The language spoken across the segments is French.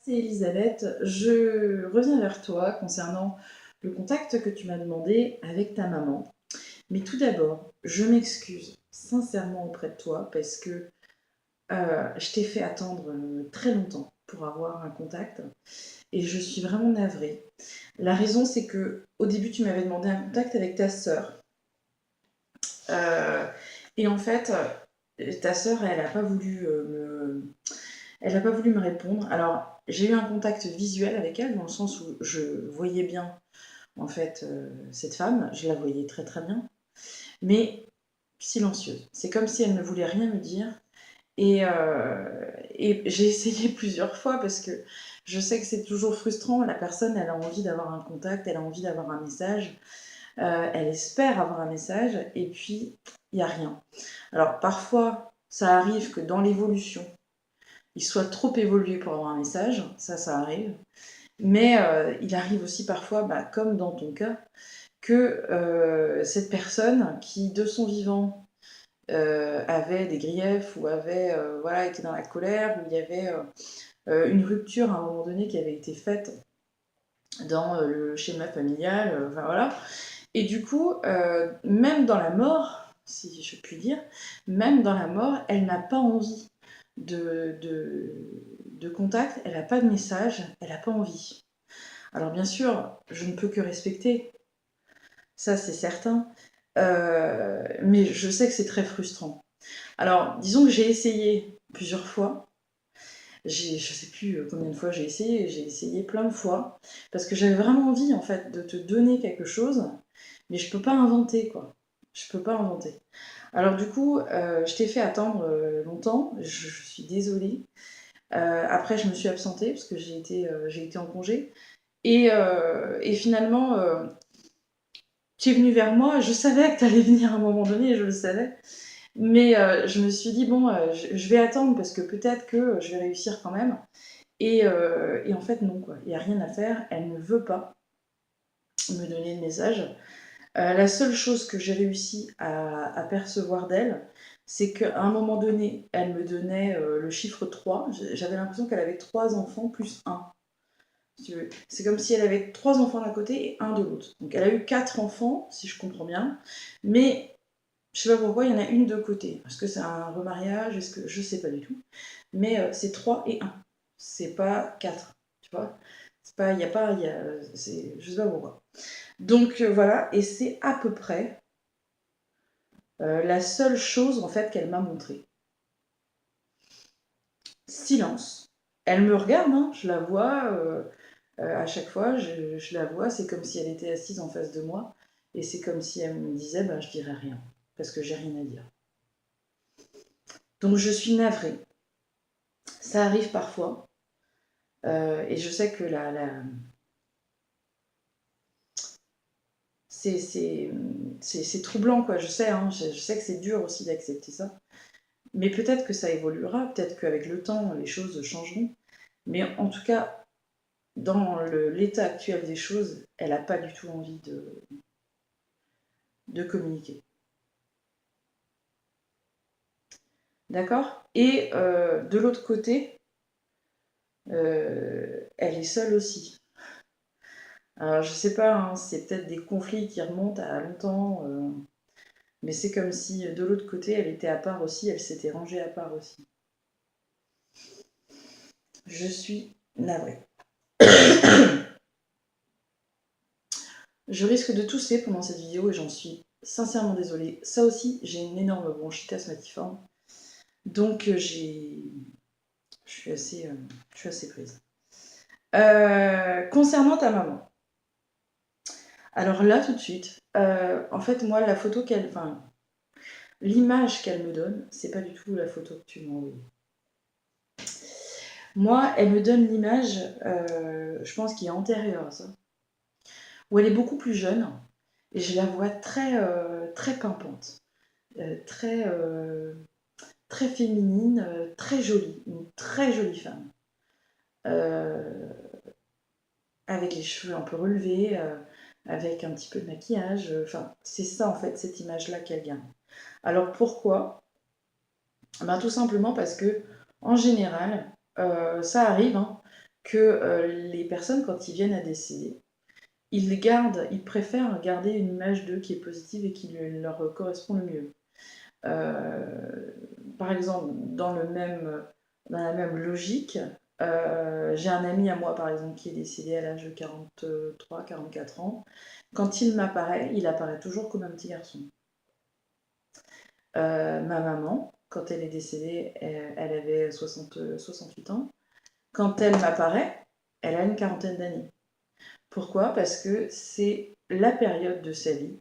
C'est Elisabeth, je reviens vers toi concernant le contact que tu m'as demandé avec ta maman. Mais tout d'abord, je m'excuse sincèrement auprès de toi parce que je t'ai fait attendre très longtemps pour avoir un contact et je suis vraiment navrée. La raison, c'est que au début, tu m'avais demandé un contact avec ta sœur. Euh, et en fait, ta sœur, elle n'a pas voulu me répondre. Alors, j'ai eu un contact visuel avec elle, dans le sens où je voyais bien, en fait, cette femme. Je la voyais très très bien, mais silencieuse. C'est comme si elle ne voulait rien me dire. Et j'ai essayé plusieurs fois parce que je sais que c'est toujours frustrant. La personne, elle a envie d'avoir un contact, elle a envie d'avoir un message, elle espère avoir un message, et puis il n'y a rien. Alors parfois, ça arrive que dans l'évolution, il soit trop évolué pour avoir un message, ça arrive. Mais il arrive aussi parfois, bah, comme dans ton cas, que cette personne qui, de son vivant, avait des griefs ou avait voilà, été dans la colère, ou il y avait une rupture à un moment donné qui avait été faite dans le schéma familial, enfin voilà. Et du coup, même dans la mort, si je puis dire, même dans la mort, elle n'a pas envie de contact, elle n'a pas de message, elle n'a pas envie. Alors bien sûr, je ne peux que respecter, ça c'est certain, mais je sais que c'est très frustrant. Alors disons que j'ai essayé plusieurs fois, je ne sais plus combien de fois j'ai essayé plein de fois, parce que j'avais vraiment envie en fait de te donner quelque chose, mais je peux pas inventer quoi. Je peux pas inventer. Alors du coup, je t'ai fait attendre longtemps, je suis désolée. Après, je me suis absentée parce que j'ai été en congé. Et finalement, tu es venu vers moi. Je savais que tu allais venir à un moment donné, je le savais. Mais je me suis dit, bon, je vais attendre parce que peut-être que je vais réussir quand même. Et en fait, non, quoi. Il n'y a rien à faire. Elle ne veut pas me donner le message. La seule chose que j'ai réussi à percevoir d'elle, c'est qu'à un moment donné, elle me donnait le chiffre 3. J'avais l'impression qu'elle avait 3 enfants plus un. Si tu veux. C'est comme si elle avait 3 enfants d'un côté et un de l'autre. Donc elle a eu 4 enfants, si je comprends bien. Mais je sais pas pourquoi, il y en a une de côté. Est-ce que c'est un remariage? Est-ce que je sais pas du tout. Mais c'est 3 et un. C'est pas 4. Tu vois? C'est pas, il y a pas, il y a, c'est, je sais pas pourquoi. Donc voilà, et c'est à peu près la seule chose en fait qu'elle m'a montrée. Silence. Elle me regarde, hein, je la vois, à chaque fois, je la vois, c'est comme si elle était assise en face de moi, et c'est comme si elle me disait, bah, je dirais rien, parce que j'ai rien à dire. Donc je suis navrée. Ça arrive parfois, et je sais que c'est troublant, quoi. Je sais, hein, je sais que c'est dur aussi d'accepter ça. Mais peut-être que ça évoluera, peut-être qu'avec le temps, les choses changeront. Mais en tout cas, dans l'état actuel des choses, elle n'a pas du tout envie de communiquer. D'accord. Et de l'autre côté, elle est seule aussi. Alors je sais pas, hein, c'est peut-être des conflits qui remontent à longtemps, mais c'est comme si de l'autre côté, elle était à part aussi, elle s'était rangée à part aussi. Je suis navrée. Je risque de tousser pendant cette vidéo et j'en suis sincèrement désolée. Ça aussi, j'ai une énorme bronchite asthmatiforme, donc je suis assez prise. Concernant ta maman, alors là tout de suite, en fait moi la photo qu'elle, enfin l'image qu'elle me donne, c'est pas du tout la photo que tu m'as envoyée. Moi, elle me donne l'image, je pense qui est antérieure à ça, où elle est beaucoup plus jeune et je la vois très très pimpante, très très féminine, très jolie, une très jolie femme, euh, avec les cheveux un peu relevés, avec un petit peu de maquillage. Enfin, c'est ça en fait, cette image-là qu'elle garde. Alors pourquoi? Ben, tout simplement parce que, en général, ça arrive, hein, que les personnes, quand ils viennent à décéder, ils préfèrent garder une image d'eux qui est positive et qui leur correspond le mieux. Par exemple, dans la même logique, j'ai un ami à moi, par exemple, qui est décédé à l'âge de 43-44 ans. Quand il apparaît toujours comme un petit garçon. Ma maman, quand elle est décédée, elle avait 68 ans. Quand elle m'apparaît, elle a une quarantaine d'années. Pourquoi? Parce que c'est la période de sa vie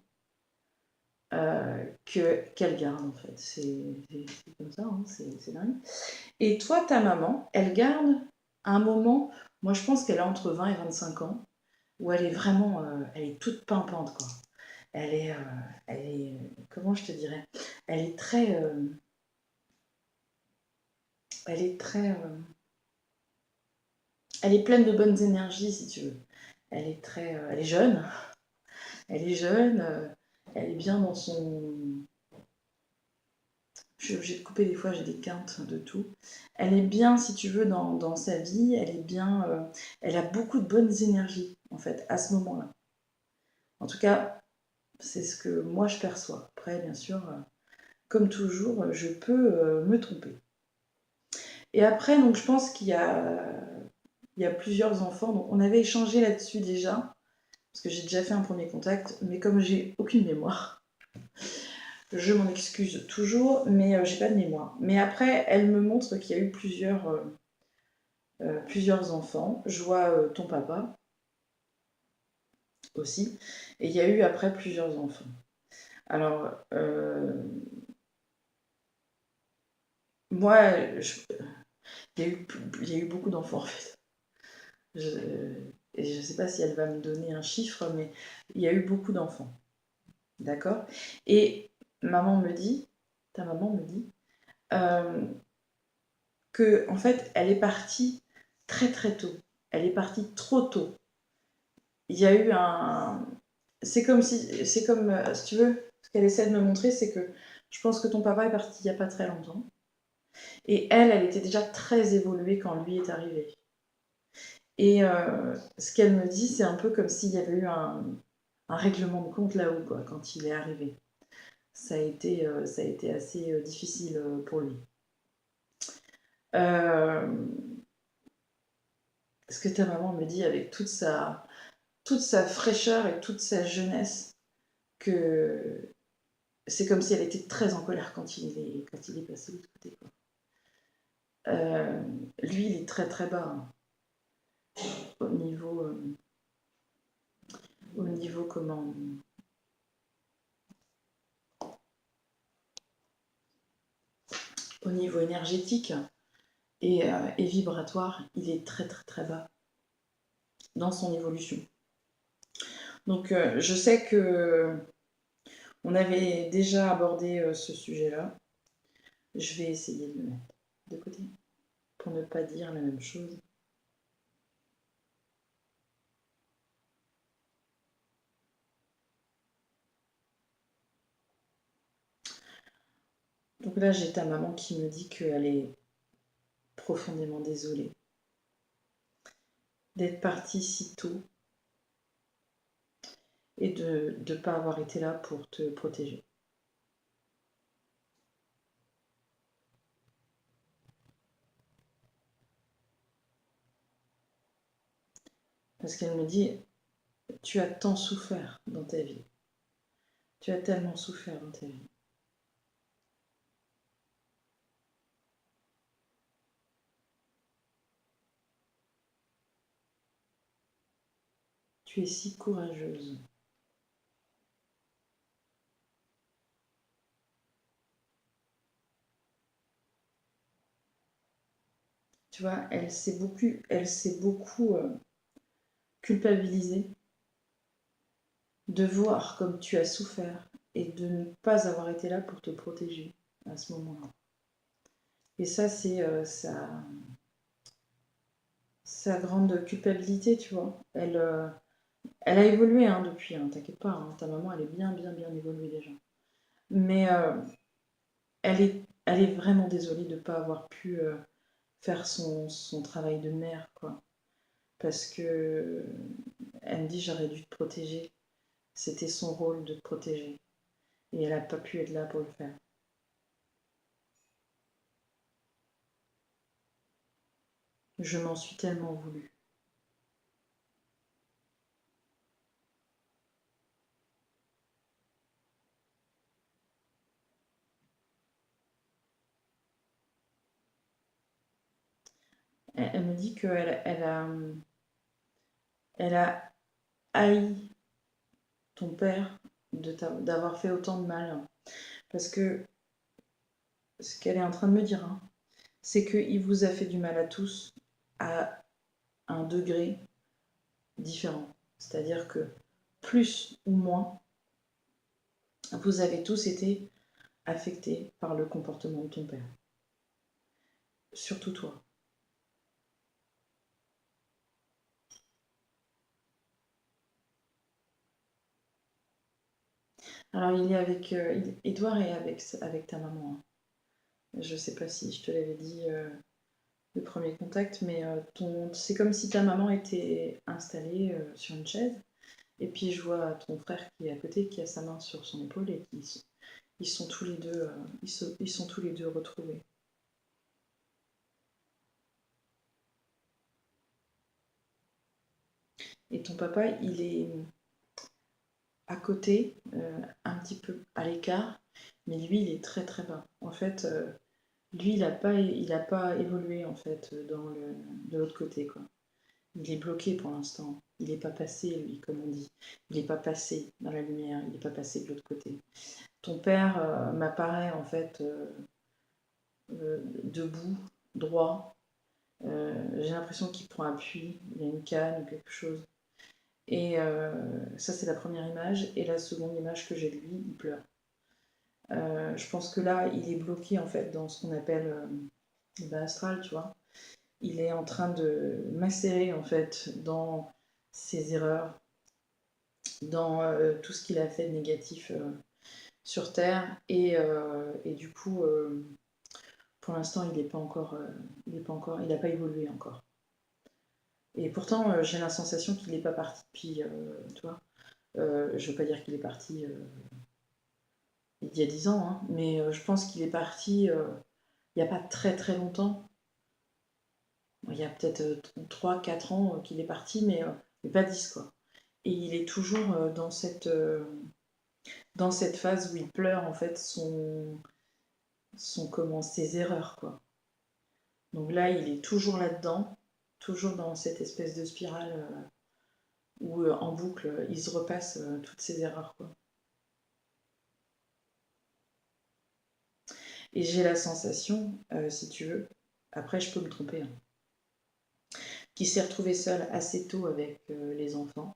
qu'elle garde, en fait. C'est comme ça, hein, c'est dingue. Et toi, ta maman, elle garde un moment, moi je pense qu'elle a entre 20 et 25 ans, où elle est vraiment, elle est toute pimpante, quoi. Elle est, comment je te dirais? Elle est très, elle est très, elle est pleine de bonnes énergies, si tu veux. Elle est jeune, elle est jeune, elle est bien dans son. Je suis obligée de couper des fois, j'ai des quintes de tout. Elle est bien, si tu veux, dans sa vie, elle est bien, elle a beaucoup de bonnes énergies, en fait, à ce moment-là. En tout cas, c'est ce que moi je perçois. Après, bien sûr, comme toujours, je peux me tromper. Et après, donc, je pense il y a plusieurs enfants. Donc, on avait échangé là-dessus déjà, parce que j'ai déjà fait un premier contact, mais comme j'ai aucune mémoire, je m'en excuse toujours, mais j'ai pas de mémoire. Mais après, elle me montre qu'il y a eu plusieurs enfants. Je vois ton papa aussi, et il y a eu après plusieurs enfants. Alors, moi, il y a eu beaucoup d'enfants en fait. Et je ne sais pas si elle va me donner un chiffre, mais il y a eu beaucoup d'enfants. D'accord? Et ta maman me dit, euh, que en fait, elle est partie très très tôt. Elle est partie trop tôt. Il y a eu un. C'est comme, si tu veux, ce qu'elle essaie de me montrer, c'est que je pense que ton papa est parti il n'y a pas très longtemps. Et elle était déjà très évoluée quand lui est arrivé. Et ce qu'elle me dit, c'est un peu comme s'il y avait eu un règlement de compte là-haut, quoi, quand il est arrivé. Ça a été assez difficile pour lui. Euh, ce que ta maman me dit avec toute sa fraîcheur et toute sa jeunesse, que c'est comme si elle était très en colère quand il est passé de l'autre côté. Quoi. Euh, Lui, il est très très bas hein, au niveau, au niveau comment, au niveau énergétique et vibratoire, il est très très très bas dans son évolution. Donc je sais que on avait déjà abordé ce sujet-là. Je vais essayer de le mettre de côté pour ne pas dire la même chose. Donc là, j'ai ta maman qui me dit qu'elle est profondément désolée d'être partie si tôt et de ne pas avoir été là pour te protéger. Parce qu'elle me dit, tu as tant souffert dans ta vie. Tu as tellement souffert dans ta vie. Tu es si courageuse. Tu vois, elle s'est beaucoup culpabilisée de voir comme tu as souffert et de ne pas avoir été là pour te protéger à ce moment-là. Et ça, c'est sa grande culpabilité, tu vois. Elle a évolué hein, depuis, hein, t'inquiète pas, hein, ta maman, elle est bien, bien, bien évoluée déjà. Mais elle est vraiment désolée de ne pas avoir pu faire son travail de mère, quoi. parce que elle me dit j'aurais dû te protéger. C'était son rôle de te protéger. Et elle n'a pas pu être là pour le faire. Je m'en suis tellement voulu. Elle me dit elle a haï ton père d'avoir fait autant de mal. Parce que ce qu'elle est en train de me dire, hein, c'est qu'il vous a fait du mal à tous à un degré différent. C'est-à-dire que plus ou moins, vous avez tous été affectés par le comportement de ton père. Surtout toi. Alors il est avec Edouard et avec ta maman, hein. Je sais pas si je te l'avais dit le premier contact, mais c'est comme si ta maman était installée sur une chaise. Et puis je vois ton frère qui est à côté, qui a sa main sur son épaule et ils sont tous les deux, ils sont tous les deux retrouvés. Et ton papa, il est à côté, un petit peu à l'écart, mais lui, il est très très bas. En fait, lui, il a pas évolué en fait de l'autre côté, quoi. Il est bloqué pour l'instant. Il n'est pas passé, lui, comme on dit. Il n'est pas passé dans la lumière, il n'est pas passé de l'autre côté. Ton père m'apparaît en fait debout, droit. J'ai l'impression qu'il prend appui, il y a une canne ou quelque chose. Et ça, c'est la première image. Et la seconde image que j'ai de lui, il pleure. Je pense que là, il est bloqué en fait dans ce qu'on appelle le bas astral, tu vois. Il est en train de macérer en fait dans ses erreurs, dans tout ce qu'il a fait de négatif sur Terre. Et du coup, pour l'instant, il n'est pas encore, il n'a pas évolué encore. Et pourtant, j'ai la sensation qu'il n'est pas parti depuis, tu vois. Je veux pas dire qu'il est parti il y a 10 ans, hein, mais je pense qu'il est parti il n'y a pas très très longtemps. Il y a peut-être 3-4 ans qu'il est parti, mais pas 10 quoi. Et il est toujours dans cette phase où il pleure en fait ses erreurs, quoi. Donc là, il est toujours là-dedans, toujours dans cette espèce de spirale où en boucle, il se repasse toutes ses erreurs, quoi. Et j'ai la sensation, si tu veux, après je peux me tromper, hein, qu'il s'est retrouvé seul assez tôt avec les enfants,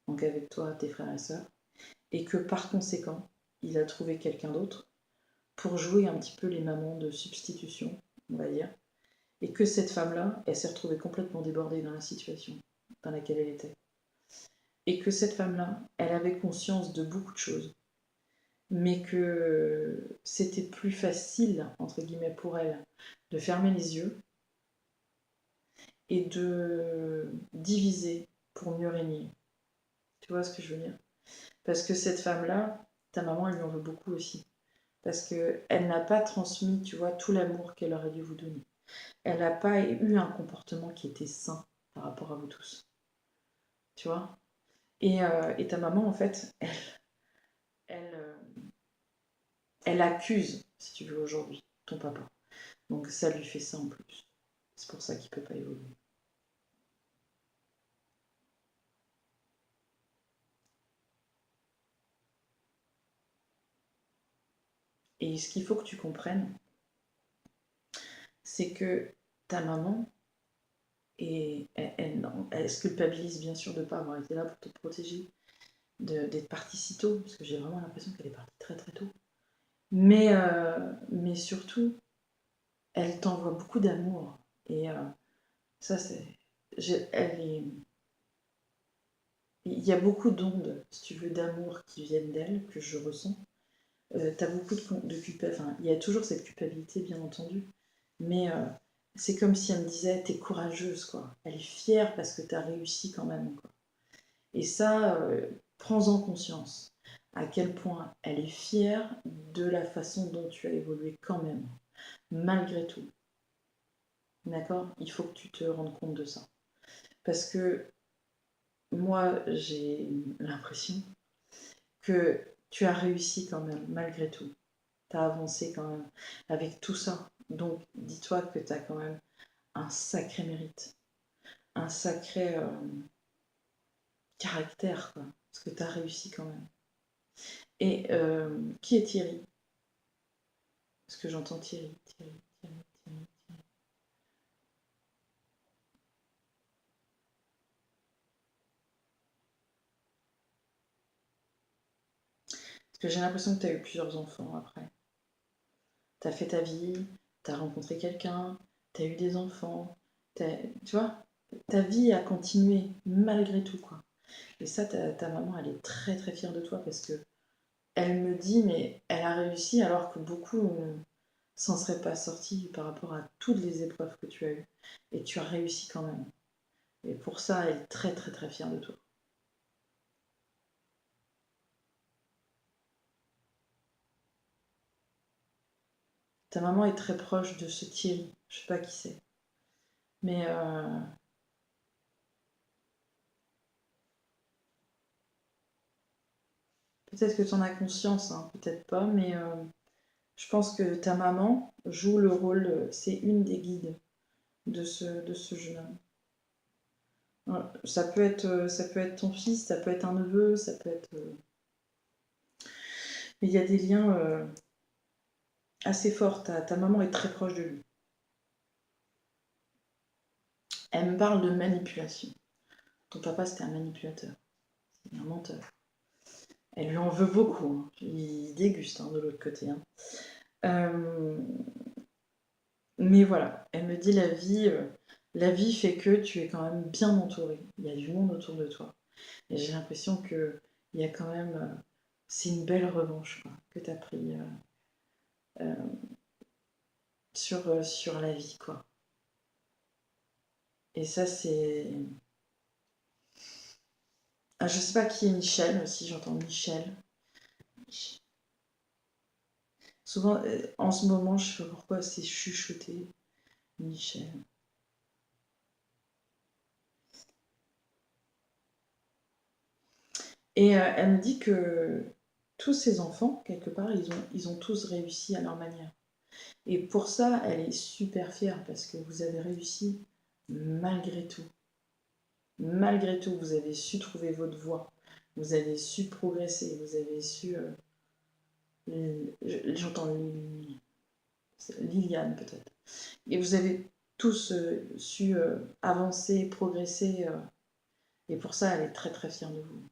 donc avec toi, tes frères et sœurs, et que par conséquent, il a trouvé quelqu'un d'autre pour jouer un petit peu les mamans de substitution, on va dire, et que cette femme-là, elle s'est retrouvée complètement débordée dans la situation dans laquelle elle était. Et que cette femme-là, elle avait conscience de beaucoup de choses, mais que c'était plus facile, entre guillemets, pour elle, de fermer les yeux et de diviser pour mieux régner. Tu vois ce que je veux dire? Parce que cette femme-là, ta maman, elle lui en veut beaucoup aussi. Parce qu'elle n'a pas transmis, tu vois, tout l'amour qu'elle aurait dû vous donner. Elle n'a pas eu un comportement qui était sain par rapport à vous tous. Tu vois? Et ta maman, en fait, elle, euh, elle accuse, si tu veux, aujourd'hui, ton papa. Donc ça lui fait ça en plus. C'est pour ça qu'il ne peut pas évoluer. Et ce qu'il faut que tu comprennes, c'est que ta maman, elle se culpabilise bien sûr de ne pas avoir été là pour te protéger, d'être partie si tôt, parce que j'ai vraiment l'impression qu'elle est partie très très tôt. Mais surtout, elle t'envoie beaucoup d'amour. Et ça, c'est. Elle est, il y a beaucoup d'ondes, si tu veux, d'amour qui viennent d'elle, que je ressens. T'as beaucoup de culpabilité. Enfin, il y a toujours cette culpabilité, bien entendu. Mais C'est comme si elle me disait, t'es courageuse, quoi. Elle est fière parce que t'as réussi quand même, quoi. Et ça, prends-en conscience. À quel point elle est fière de la façon dont tu as évolué quand même, malgré tout. D'accord? Il faut que tu te rendes compte de ça. Parce que moi, j'ai l'impression que tu as réussi quand même, malgré tout. Tu as avancé quand même avec tout ça. Donc, dis-toi que tu as quand même un sacré mérite, un sacré caractère, quoi. Parce que tu as réussi quand même. Et qui est Thierry? Parce que j'entends Thierry, Thierry, Thierry, Thierry. Parce que j'ai l'impression que tu as eu plusieurs enfants après. Tu as fait ta vie, tu as rencontré quelqu'un, tu as eu des enfants, tu vois, ta vie a continué malgré tout, quoi. Et ça, ta maman, elle est très très fière de toi parce que elle me dit, mais elle a réussi alors que beaucoup s'en seraient pas sortis par rapport à toutes les épreuves que tu as eues. Et tu as réussi quand même. Et pour ça, elle est très très très fière de toi. Ta maman est très proche de ce Thierry, je sais pas qui c'est. Mais peut-être que tu en as conscience, hein, peut-être pas, mais je pense que ta maman joue le rôle, c'est une des guides de ce jeune homme. Voilà. Ça peut être ton fils, ça peut être un neveu, ça peut être. Mais il y a des liens assez forts. Ta maman est très proche de lui. Elle me parle de manipulation. Ton papa, c'était un manipulateur, un menteur. Elle lui en veut beaucoup. Hein. Il déguste hein, de l'autre côté. Hein. Euh, mais voilà, elle me dit la vie fait que tu es quand même bien entouré. Il y a du monde autour de toi. Et j'ai l'impression que il y a quand même, c'est une belle revanche quoi, que tu as pris sur la vie quoi. Et ça c'est, ah, je sais pas qui est Michel aussi, j'entends Michel. Souvent, en ce moment, je sais pas pourquoi c'est chuchoté, Michel. Et elle me dit que tous ces enfants, quelque part, ils ont tous réussi à leur manière. Et pour ça, elle est super fière parce que vous avez réussi malgré tout. Malgré tout, vous avez su trouver votre voie. Vous avez su progresser. Vous avez su. J'entends Liliane peut-être. Et vous avez tous su avancer, progresser. Et pour ça, elle est très très fière de vous.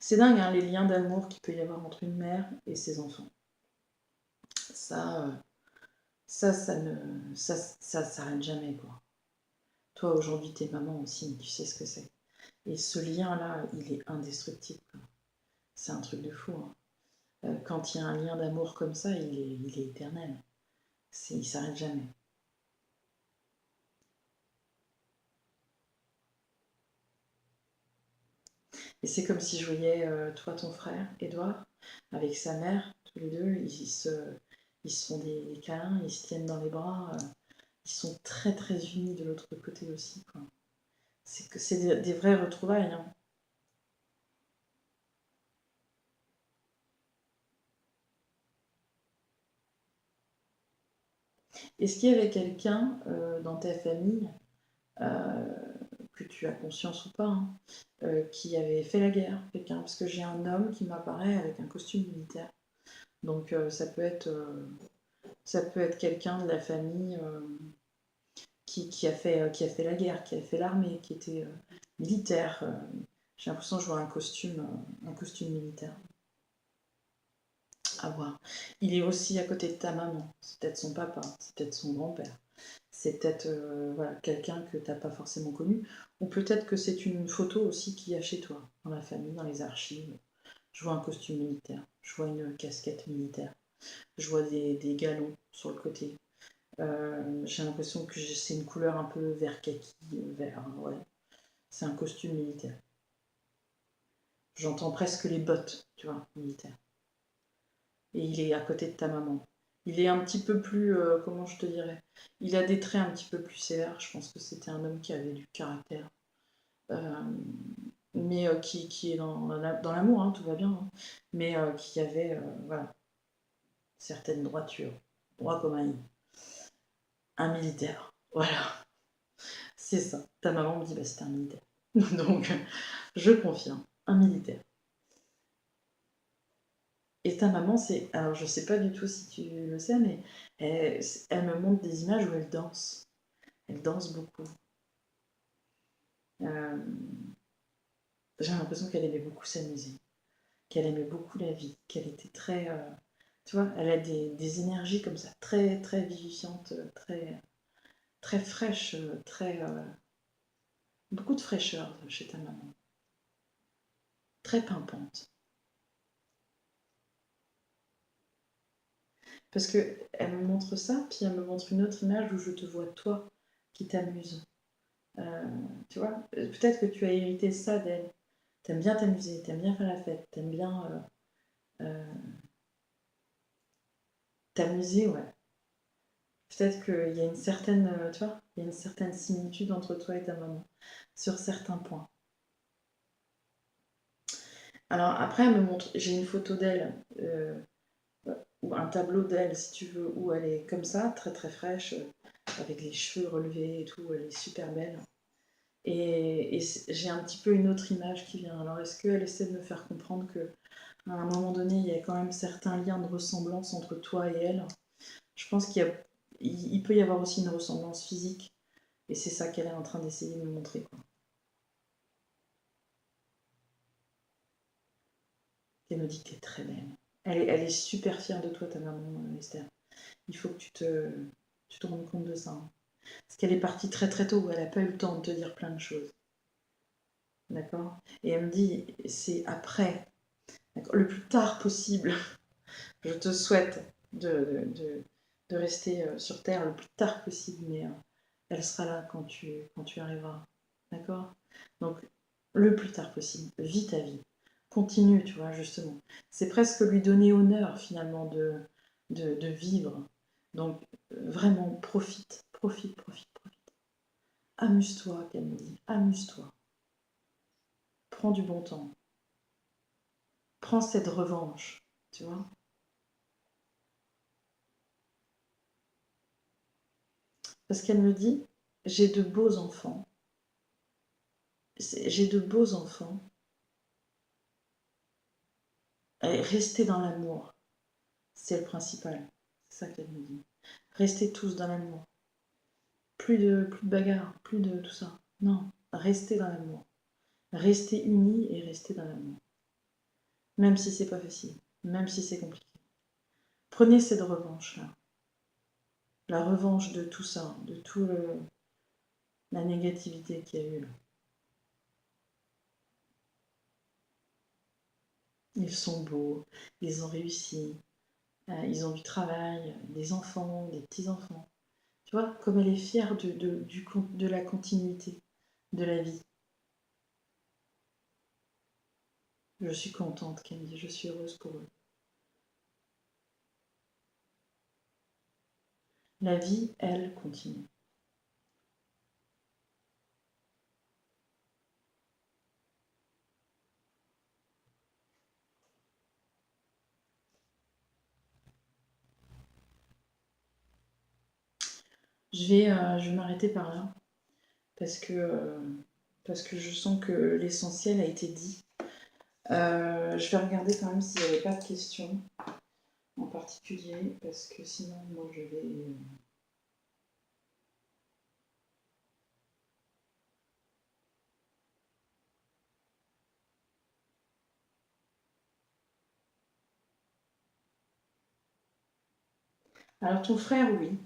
C'est dingue, hein, les liens d'amour qu'il peut y avoir entre une mère et ses enfants. Ça, ça ne, ça s'arrête jamais, quoi. Toi, aujourd'hui, t'es maman aussi, tu sais ce que c'est. Et ce lien-là, il est indestructible. C'est un truc de fou. Hein. Quand il y a un lien d'amour comme ça, il est éternel. Il s'arrête jamais. Et c'est comme si je voyais toi, ton frère, Edouard, avec sa mère, tous les deux, ils se font des câlins, ils se tiennent dans les bras. Ils sont très très unis de l'autre côté aussi. Quoi. C'est que c'est des vraies retrouvailles. Hein. Est-ce qu'il y avait quelqu'un dans ta famille, euh, que tu as conscience ou pas, hein, qui avait fait la guerre, quelqu'un? Parce que j'ai un homme qui m'apparaît avec un costume militaire. Donc ça peut être quelqu'un de la famille qui a fait la guerre, qui a fait l'armée, qui était militaire. J'ai l'impression que je vois un costume militaire. À voir. Il est aussi à côté de ta maman. C'est peut-être son papa, c'est peut-être son grand-père. C'est peut-être voilà, quelqu'un que tu n'as pas forcément connu. Ou peut-être que c'est une photo aussi qu'il y a chez toi, dans la famille, dans les archives. Je vois un costume militaire, je vois une casquette militaire. Je vois des galons sur le côté. J'ai l'impression que c'est une couleur un peu vert kaki, vert, ouais. C'est un costume militaire. J'entends presque les bottes, tu vois, militaires. Et il est à côté de ta maman. Il est un petit peu plus, comment je te dirais, il a des traits un petit peu plus sévères. Je pense que c'était un homme qui avait du caractère. Euh, mais qui est dans l'amour, hein, tout va bien, hein, mais qui avait voilà, certaines droitures, droit comme un militaire. Voilà, c'est ça. Ta maman me dit, bah, c'était un militaire. Donc, je confirme, un militaire. Et ta maman, c'est. Alors, je sais pas du tout si tu le sais, mais elle me montre des images où elle danse. Elle danse beaucoup. Euh, j'ai l'impression qu'elle aimait beaucoup s'amuser, qu'elle aimait beaucoup la vie, qu'elle était très. Tu vois, elle a des énergies comme ça, très, très vivifiantes, très, très fraîches, très. Beaucoup de fraîcheur chez ta maman. Très pimpante. Parce que elle me montre ça, puis elle me montre une autre image où je te vois toi qui t'amuse. Tu vois, peut-être que tu as hérité ça d'elle. T'aimes bien t'amuser, t'aimes bien faire la fête, t'aimes bien t'amuser, ouais. Peut-être qu'il y a une certaine, tu vois, il y a une certaine similitude entre toi et ta maman sur certains points. Alors après, elle me montre, j'ai une photo d'elle, ou un tableau d'elle, si tu veux, où elle est comme ça, très très fraîche, avec les cheveux relevés et tout, elle est super belle. Et j'ai un petit peu une autre image qui vient. Alors est-ce qu'elle essaie de me faire comprendre que à un moment donné, il y a quand même certains liens de ressemblance entre toi et elle? Je pense qu'il peut y avoir aussi une ressemblance physique, et c'est ça qu'elle est en train d'essayer de me montrer, quoi. Elle me dit que t'es très belle. Elle est super fière de toi, ta maman, Esther. Il faut que tu te rendes compte de ça, hein. Parce qu'elle est partie très très tôt, elle n'a pas eu le temps de te dire plein de choses. D'accord. Et elle me dit, c'est après, le plus tard possible. Je te souhaite de rester sur Terre le plus tard possible, mais elle sera là quand tu arriveras. D'accord. Donc, le plus tard possible. Vis ta vie. Continue, tu vois, justement. C'est presque lui donner honneur, finalement, de vivre. Donc, vraiment, profite, profite, profite, profite. Amuse-toi, qu'elle me dit. Amuse-toi. Prends du bon temps. Prends cette revanche, tu vois. Parce qu'elle me dit, j'ai de beaux enfants. J'ai de beaux enfants. Et restez dans l'amour. C'est le principal. C'est ça qu'elle me dit. Restez tous dans l'amour. Plus de bagarre, plus de tout ça. Non, restez dans l'amour. Restez unis et restez dans l'amour. Même si c'est pas facile. Même si c'est compliqué. Prenez cette revanche-là. La revanche de tout ça, de toute la négativité qu'il y a eu là. Ils sont beaux, ils ont réussi, ils ont du travail, des enfants, des petits-enfants. Tu vois, comme elle est fière de la continuité de la vie. Je suis contente, Camille, je suis heureuse pour eux. La vie, elle, continue. Je vais m'arrêter par là parce que je sens que l'essentiel a été dit. Je vais regarder quand même s'il n'y avait pas de questions en particulier parce que sinon, moi, je vais. Alors, ton frère, oui.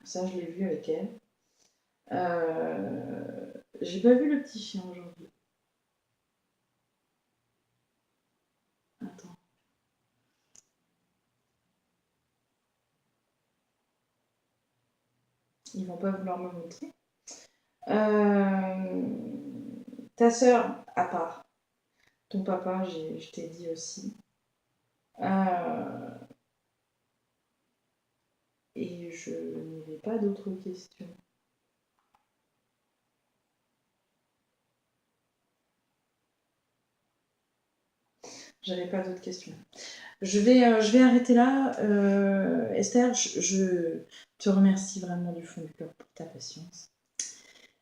Ça, je l'ai vu avec elle. J'ai pas vu le petit chien aujourd'hui. Attends. Ils vont pas vouloir me montrer. Ta sœur, à part. Ton papa, je t'ai dit aussi. Et je n'avais pas d'autres questions. J'avais pas d'autres questions. Je vais arrêter là. Esther, je te remercie vraiment du fond du cœur pour ta patience.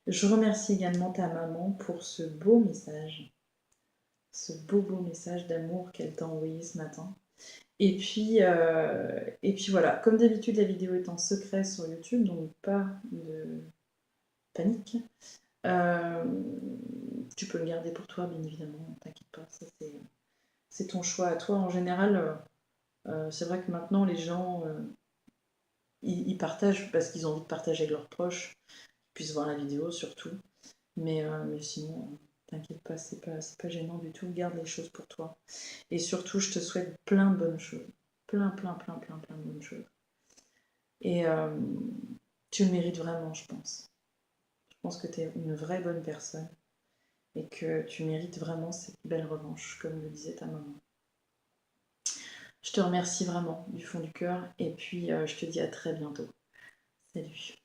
Je remercie également ta maman pour ce beau message, ce beau message d'amour qu'elle t'a envoyé ce matin. Et puis voilà, comme d'habitude, la vidéo est en secret sur YouTube, donc pas de panique. Tu peux le garder pour toi, bien évidemment, t'inquiète pas, ça c'est ton choix à toi. En général, c'est vrai que maintenant, les gens, ils partagent parce qu'ils ont envie de partager avec leurs proches, qu'ils puissent voir la vidéo surtout. Mais sinon, t'inquiète pas, c'est pas gênant du tout. Garde les choses pour toi. Et surtout, je te souhaite plein de bonnes choses. Plein de bonnes choses. Et tu le mérites vraiment, je pense. Je pense que tu es une vraie bonne personne et que tu mérites vraiment cette belle revanche, comme le disait ta maman. Je te remercie vraiment du fond du cœur et puis je te dis à très bientôt. Salut.